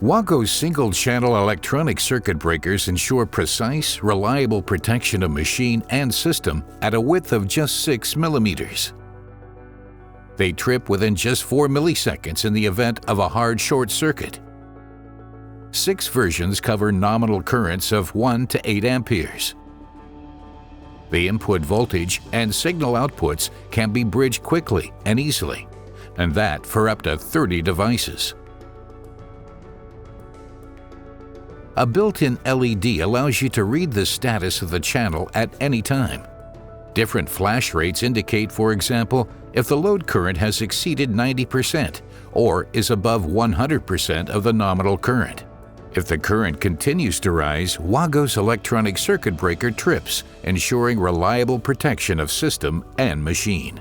WAGO's single-channel electronic circuit breakers ensure precise, reliable protection of machine and system at a width of just 6 millimeters. They trip within just 4 milliseconds in the event of a hard short circuit. 6 versions cover nominal currents of 1 to 8 amperes. The input voltage and signal outputs can be bridged quickly and easily, and that for up to 30 devices. A built-in LED allows you to read the status of the channel at any time. Different flash rates indicate, for example, if the load current has exceeded 90% or is above 100% of the nominal current. If the current continues to rise, WAGO's electronic circuit breaker trips, ensuring reliable protection of system and machine.